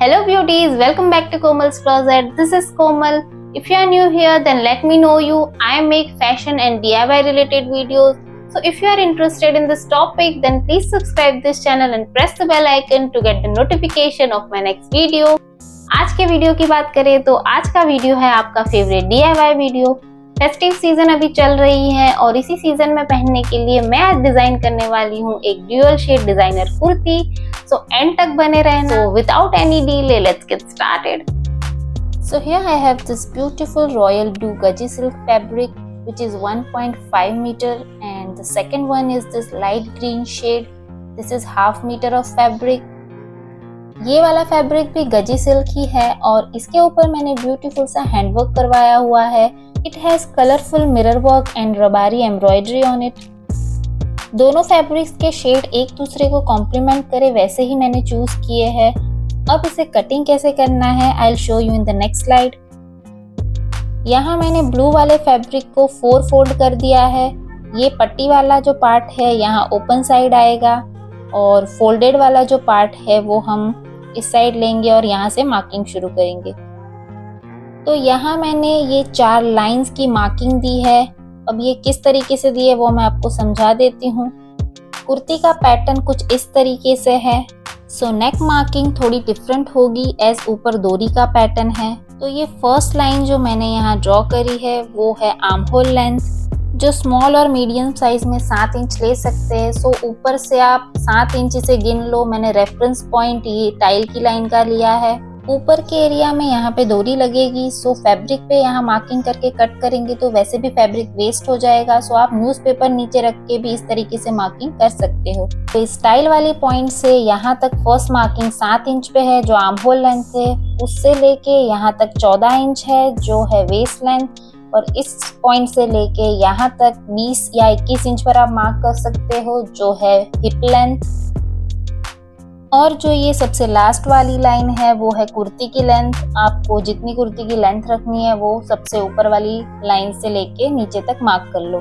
Hello beauties, welcome back to Komal's Closet. This is Komal. If you are new here, then let me know you. I make fashion and DIY related videos. So if you are interested in this topic, then please subscribe this channel and press the bell icon to get the notification of my next video. आज के video की बात करें तो आज का video है आपका favourite DIY video. Festive season अभी चल रही है और इसी सीजन में पहनने के लिए मैं आज डिजाइन करने वाली हूँ एक dual shade designer kurti. So end तक बने रहना। So without any delay, let's get started. So here I have this beautiful royal blue gaji silk fabric which is 1.5 meter and the second one is this light green shade. This is half meter of fabric. ये वाला fabric भी गजी silk ही है और इसके ऊपर मैंने beautiful सा handwork करवाया हुआ है। It has colourful mirror work and Rabari embroidery on it. दोनों फैब्रिक्स के शेड एक दूसरे को कॉम्प्लीमेंट करे वैसे ही मैंने चूज किए हैं। अब इसे कटिंग कैसे करना है I will show you in the next slide. यहाँ मैंने ब्लू वाले फैब्रिक को 4 फोल्ड कर दिया है। ये पट्टी वाला जो पार्ट है यहाँ ओपन साइड आएगा और फोल्डेड वाला जो पार्ट है वो हम इस साइड लेंगे और यहाँ से मार्किंग शुरू करेंगे। तो यहाँ मैंने ये 4 लाइंस की मार्किंग दी है। अब ये किस तरीके से दी है वो मैं आपको समझा देती हूँ। कुर्ती का पैटर्न कुछ इस तरीके से है। सो नेक मार्किंग थोड़ी डिफरेंट होगी एज ऊपर डोरी का पैटर्न है। तो ये फर्स्ट लाइन जो मैंने यहाँ ड्रॉ करी है वो है आर्म होल लेंथ, जो स्मॉल और मीडियम साइज में 7 इंच ले सकते हैं। सो ऊपर से आप 7 इंच से गिन लो। मैंने रेफरेंस पॉइंट ये टाइल की लाइन का लिया है। ऊपर के एरिया में यहाँ पे डोरी लगेगी। सो फैब्रिक पे यहाँ मार्किंग करके कट करेंगे तो वैसे भी फैब्रिक वेस्ट हो जाएगा। सो आप न्यूज़पेपर नीचे रख के भी इस तरीके से मार्किंग कर सकते हो। तो इस टाइल वाले पॉइंट से यहाँ तक फर्स्ट मार्किंग 7 इंच पे है जो आर्म होल लेंथ है, उससे लेके यहाँ तक 14 इंच है जो है वेस्ट लेंथ, और इस पॉइंट से लेके यहाँ तक 20 या 21 इंच पर आप मार्क कर सकते हो जो है हिप लेंथ। और जो ये सबसे लास्ट वाली लाइन है वो है कुर्ती की लेंथ। आपको जितनी कुर्ती की लेंथ रखनी है वो सबसे ऊपर वाली लाइन से लेके नीचे तक मार्क कर लो।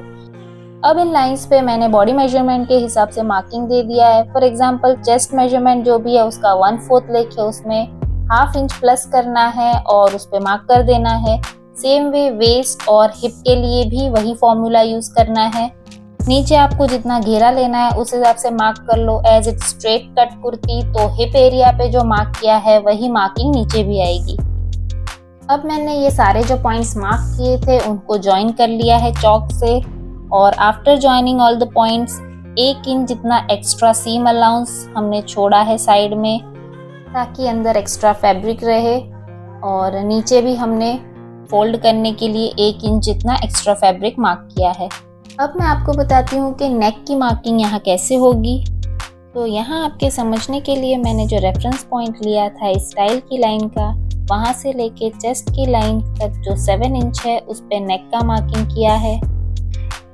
अब इन लाइंस पे मैंने बॉडी मेजरमेंट के हिसाब से मार्किंग दे दिया है। फॉर एग्जांपल चेस्ट मेजरमेंट जो भी है उसका 1/4 लेके उसमें ½ इंच प्लस करना है और उस पे मार्क कर देना है। सेम वे वेस्ट और हिप के लिए भी वही फॉर्मूला यूज करना है। नीचे आपको जितना घेरा लेना है उस हिसाब से मार्क कर लो। As it straight cut kurti तो हिप एरिया पे जो मार्क किया है वही मार्किंग नीचे भी आएगी। अब मैंने ये सारे जो पॉइंट्स मार्क किए थे उनको ज्वाइन कर लिया है चॉक से, और after joining all the points 1 inch जितना एक्स्ट्रा सीम अलाउंस हमने छोड़ा है साइड में ताकि अंदर एक्स्ट्रा फैब्रिक रहे, और नीचे भी हमने फोल्ड करने के लिए 1 इंच जितना एक्स्ट्रा फैब्रिक मार्क किया है। अब मैं आपको बताती हूँ कि नेक की मार्किंग यहाँ कैसे होगी। तो यहाँ आपके समझने के लिए मैंने जो रेफरेंस पॉइंट लिया था इस टाइल की लाइन का, वहाँ से लेके चेस्ट की लाइन तक जो 7 इंच है उस पे नेक का मार्किंग किया है।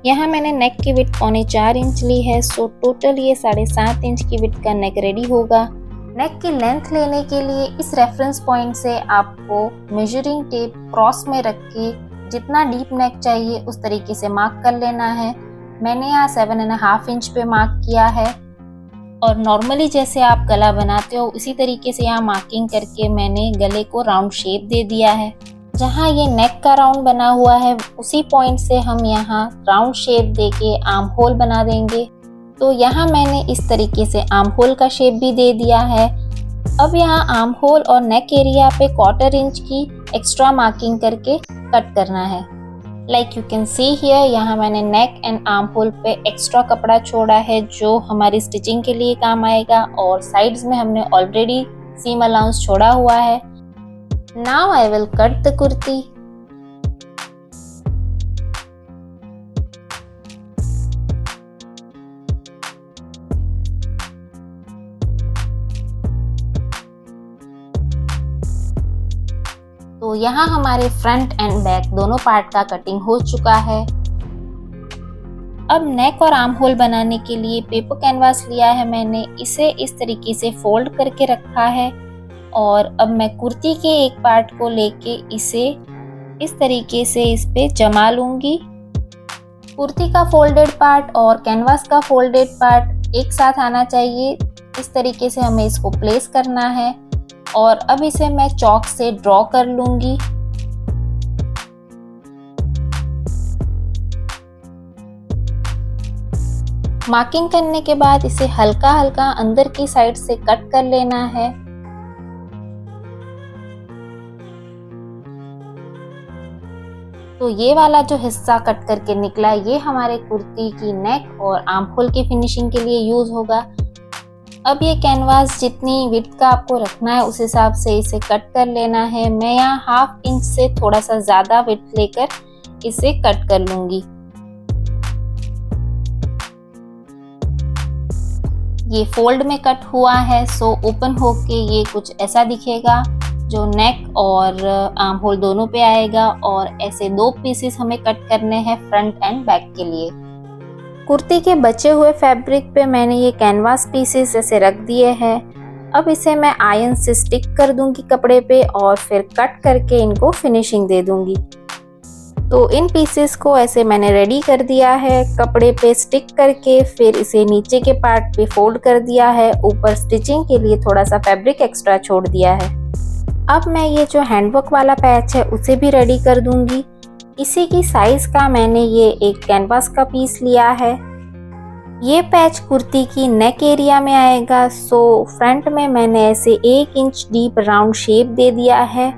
यहाँ मैंने नेक की विड्थ 3.25 इंच ली है। सो टोटल ये 7.5 इंच की विड्थ का नेक रेडी होगा। नेक की लेंथ लेने के लिए इस रेफरेंस पॉइंट से आपको मेजरिंग टेप क्रॉस में रख के जितना डीप नेक चाहिए उस तरीके से मार्क कर लेना है। मैंने यहाँ 7.5 इंच पे मार्क किया है, और नॉर्मली जैसे आप गला बनाते हो उसी तरीके से यहाँ मार्किंग करके मैंने गले को राउंड शेप दे दिया है। जहाँ ये नेक का राउंड बना हुआ है उसी पॉइंट से हम यहाँ राउंड शेप दे के आर्म होल बना देंगे। तो यहाँ मैंने इस तरीके से आर्म होल का शेप भी दे दिया है। अब यहाँ आर्म होल और नेक एरिया पे 1/4 इंच की एक्स्ट्रा मार्किंग करके कट करना है। Like you can see here, यहाँ मैंने नेक एंड आर्म होल पे एक्स्ट्रा कपड़ा छोड़ा है जो हमारी स्टिचिंग के लिए काम आएगा, और साइड्स में हमने ऑलरेडी सीम अलाउंस छोड़ा हुआ है। Now I will cut the kurti. तो यहाँ हमारे फ्रंट एंड बैक दोनों पार्ट का कटिंग हो चुका है। अब नेक और आर्म होल बनाने के लिए पेपर कैनवास लिया है मैंने, इसे इस तरीके से फोल्ड करके रखा है, और अब मैं कुर्ती के एक पार्ट को लेके इसे इस तरीके से इस पे जमा लूंगी। कुर्ती का फोल्डेड पार्ट और कैनवास का फोल्डेड पार्ट एक साथ आना चाहिए। इस तरीके से हमें इसको प्लेस करना है। और अब इसे मैं चॉक से ड्रॉ कर लूंगी। मार्किंग करने के बाद इसे हल्का हल्का अंदर की साइड से कट कर लेना है। तो ये वाला जो हिस्सा कट करके निकला ये हमारे कुर्ती की नेक और आर्म होल की फिनिशिंग के लिए यूज होगा। अब ये कैनवास जितनी विड्थ का आपको रखना है उस हिसाब से इसे कट कर लेना है। मैं यहाँ 1/2 इंच से थोड़ा सा ज्यादा विड्थ लेकर इसे कट कर लूंगी। ये फोल्ड में कट हुआ है, सो ओपन होके ये कुछ ऐसा दिखेगा जो नेक और आर्म होल दोनों पे आएगा। और ऐसे 2 पीसेस हमें कट करने हैं फ्रंट एंड बैक के लिए। कुर्ती के बचे हुए फैब्रिक पे मैंने ये कैनवास पीसेस ऐसे रख दिए हैं। अब इसे मैं आयरन से स्टिक कर दूंगी कपड़े पे और फिर कट करके इनको फिनिशिंग दे दूंगी। तो इन पीसेस को ऐसे मैंने रेडी कर दिया है, कपड़े पे स्टिक करके फिर इसे नीचे के पार्ट पे फोल्ड कर दिया है। ऊपर स्टिचिंग के लिए थोड़ा सा फैब्रिक एक्स्ट्रा छोड़ दिया है। अब मैं ये जो हैंडवर्क वाला पैच है उसे भी रेडी कर दूंगी। इसी की साइज का मैंने ये एक कैनवास का पीस लिया है। ये पैच कुर्ती की नेक एरिया में आएगा, सो फ्रंट में मैंने ऐसे 1 इंच डीप राउंड शेप दे दिया है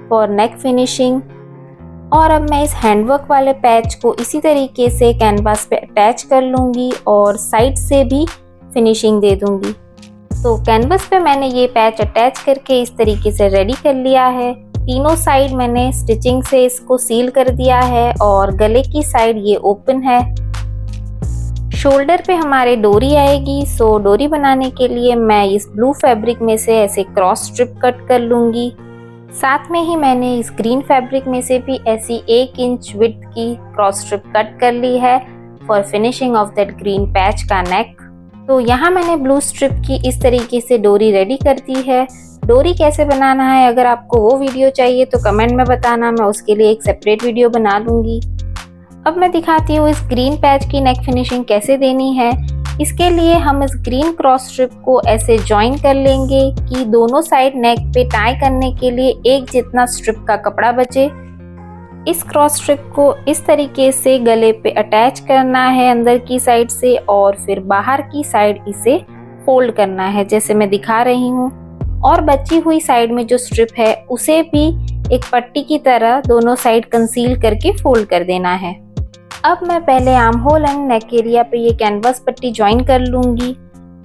फॉर नेक फिनिशिंग। और अब मैं इस हैंडवर्क वाले पैच को इसी तरीके से कैनवास पे अटैच कर लूँगी और साइड से भी फिनिशिंग दे दूँगी। तो कैनवास पे मैंने ये पैच अटैच करके इस तरीके से रेडी कर लिया है। तीनों साइड मैंने स्टिचिंग से इसको सील कर दिया है और गले की साइड ये ओपन है। शोल्डर पे हमारे डोरी आएगी, सो डोरी बनाने के लिए मैं इस ब्लू फैब्रिक में से ऐसे क्रॉस स्ट्रिप कट कर लूँगी। साथ में ही मैंने इस ग्रीन फैब्रिक में से भी ऐसी 1 इंच विड्थ की क्रॉस स्ट्रिप कट कर ली है for finishing of that green patch का नेक। तो यहाँ मैंने ब्लू स्ट्रिप की इस तरीके से डोरी रेडी कर दी है। डोरी कैसे बनाना है अगर आपको वो वीडियो चाहिए तो कमेंट में बताना, मैं उसके लिए एक सेपरेट वीडियो बना लूँगी। अब मैं दिखाती हूँ इस ग्रीन पैच की नेक फिनिशिंग कैसे देनी है। इसके लिए हम इस ग्रीन क्रॉस स्ट्रिप को ऐसे ज्वाइन कर लेंगे कि दोनों साइड नेक पे टाई करने के लिए एक जितना स्ट्रिप का कपड़ा बचे। इस क्रॉस स्ट्रिप को इस तरीके से गले पे अटैच करना है अंदर की साइड से और फिर बाहर की साइड इसे फोल्ड करना है जैसे मैं दिखा रही हूँ। और बची हुई साइड में जो स्ट्रिप है उसे भी एक पट्टी की तरह दोनों साइड कंसील करके फोल्ड कर देना है। अब मैं पहले arm hole and neck area पे ये कैनवास पट्टी ज्वाइन कर लूँगी।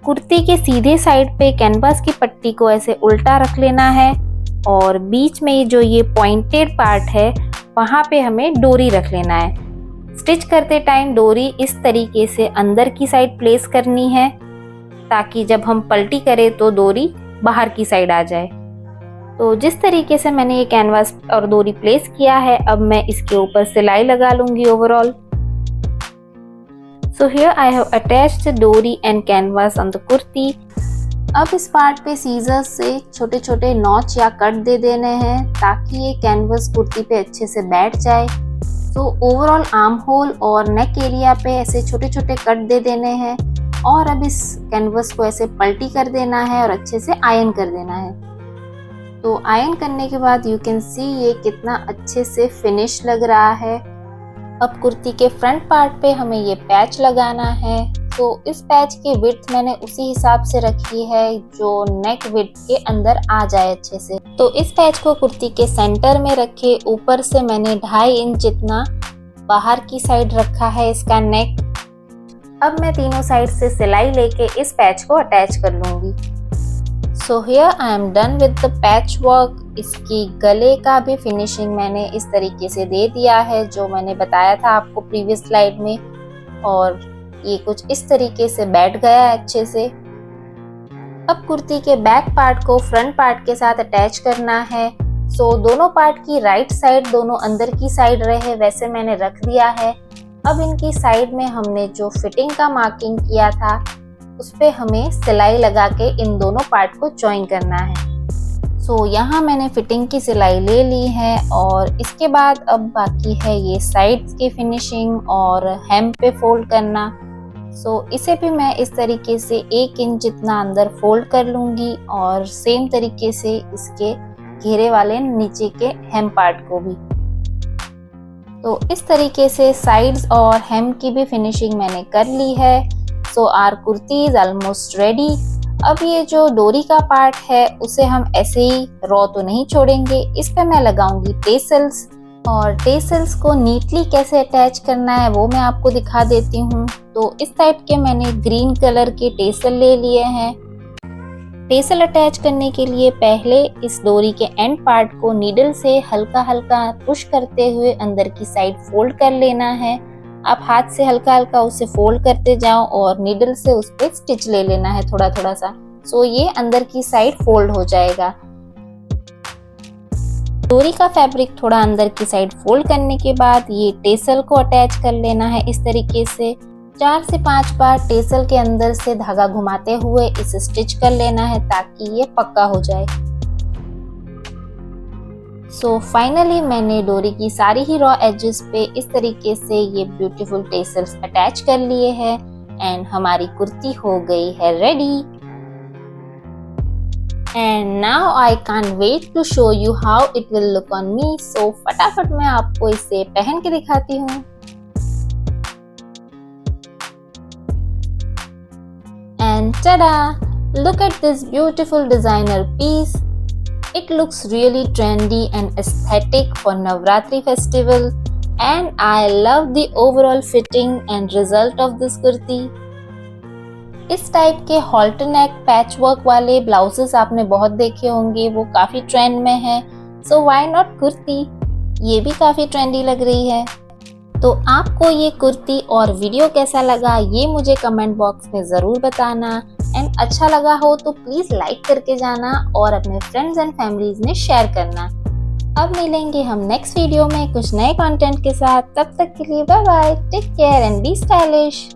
कुर्ती के सीधे साइड पे कैनवास की पट्टी को ऐसे उल्टा रख लेना है और बीच में जो ये पॉइंटेड पार्ट है वहाँ पे हमें डोरी रख लेना है। स्टिच करते टाइम डोरी इस तरीके से अंदर की साइड प्लेस करनी है ताकि जब हम पलटी करें तो डोरी बाहर की साइड आ जाए। तो जिस तरीके से मैंने ये कैनवास और डोरी प्लेस किया है अब मैं इसके ऊपर सिलाई लगा लूँगी overall. So here I have attached the डोरी and canvas on the kurti. अब इस पार्ट पे सीजर्स से छोटे छोटे नॉच या कट दे देने हैं ताकि ये कैनवस कुर्ती पे अच्छे से बैठ जाए। तो ओवरऑल आर्म होल और नेक एरिया पे ऐसे छोटे छोटे कट दे देने हैं और अब इस कैनवस को ऐसे पलटी कर देना है और अच्छे से आयरन कर देना है। तो आयरन करने के बाद यू कैन सी ये कितना अच्छे से फिनिश लग रहा है। अब कुर्ती के फ्रंट पार्ट पे हमें ये पैच लगाना है। तो इस पैच की विड्थ मैंने उसी हिसाब से रखी है जो नेक विड्थ के अंदर आ जाए अच्छे से। तो इस पैच को कुर्ती के सेंटर में रखे, ऊपर से मैंने 2.5 इंच जितना बाहर की साइड रखा है इसका नेक। अब मैं तीनों साइड से सिलाई लेके इस पैच को अटैच कर लूँगी। So here I am done with the patch work. इसकी गले का भी फिनिशिंग मैंने इस तरीके से दे दिया है जो मैंने बताया था आपको प्रीवियस स्लाइड में, और ये कुछ इस तरीके से बैठ गया है अच्छे से। अब कुर्ती के बैक पार्ट को फ्रंट पार्ट के साथ अटैच करना है। सो दोनों पार्ट की राइट साइड दोनों अंदर की साइड रहे वैसे मैंने रख दिया है। अब इनकी साइड में हमने जो फिटिंग का मार्किंग किया था उस पे हमें सिलाई लगा के इन दोनों पार्ट को ज्वाइन करना है। सो यहाँ मैंने फिटिंग की सिलाई ले ली है और इसके बाद अब बाकी है ये साइड्स की फिनिशिंग और हेम पे फोल्ड करना। सो इसे भी मैं इस तरीके से 1 इंच जितना अंदर फोल्ड कर लूँगी और सेम तरीके से इसके घेरे वाले नीचे के हेम पार्ट को भी। तो इस तरीके से साइड्स और हेम की भी फिनिशिंग मैंने कर ली है। So our kurti is almost ready. अब ये जो डोरी का पार्ट है उसे हम ऐसे ही रॉ तो नहीं छोड़ेंगे, इस पे मैं लगाऊंगी टेसल्स, और टेसल्स को नीटली कैसे अटैच करना है वो मैं आपको दिखा देती हूँ। तो इस टाइप के मैंने ग्रीन कलर के टेसल ले लिए हैं। टेसल अटैच करने के लिए पहले इस डोरी के एंड पार्ट को नीडल से हल्का हल्का पुश करते हुए अंदर की साइड फोल्ड कर लेना है। आप हाथ से हल्का हल्का उसे फोल्ड करते जाओ और नीडल से उस पे स्टिच ले लेना है थोड़ा थोड़ा सा। सो ये अंदर की साइड फोल्ड हो जाएगा। डोरी का फैब्रिक थोड़ा अंदर की साइड फोल्ड करने के बाद ये टेसल को अटैच कर लेना है इस तरीके से। 4 से 5 बार टेसल के अंदर से धागा घुमाते हुए इसे स्टिच कर लेना है ताकि ये पक्का हो जाए। सो फाइनली मैंने डोरी की सारी ही रॉ एजेस पे इस तरीके से ये ब्यूटीफुल टेसल्स अटैच कर लिए हैं एंड हमारी कुर्ती हो गई है ready. And now I can't wait to show you how it will look on me. So फटाफट मैं आपको इसे पहन के दिखाती हूँ। And tada! Look at this beautiful designer piece. It looks really trendy and aesthetic for Navratri festival, and I love the overall fitting and result of this kurti. इस type के हॉल्टर नेक पैच वर्क वाले blouses आपने बहुत देखे होंगे, वो काफ़ी trend में है। सो व्हाई नॉट कुर्ती, ये भी काफ़ी ट्रेंडी लग रही है। तो आपको ये कुर्ती और वीडियो कैसा लगा ये मुझे कमेंट बॉक्स में ज़रूर बताना, एंड अच्छा लगा हो तो प्लीज़ लाइक करके जाना और अपने फ्रेंड्स एंड फैमिलीज में शेयर करना। अब मिलेंगे हम नेक्स्ट वीडियो में कुछ नए कंटेंट के साथ। तब तक के लिए bye bye, take care and be stylish.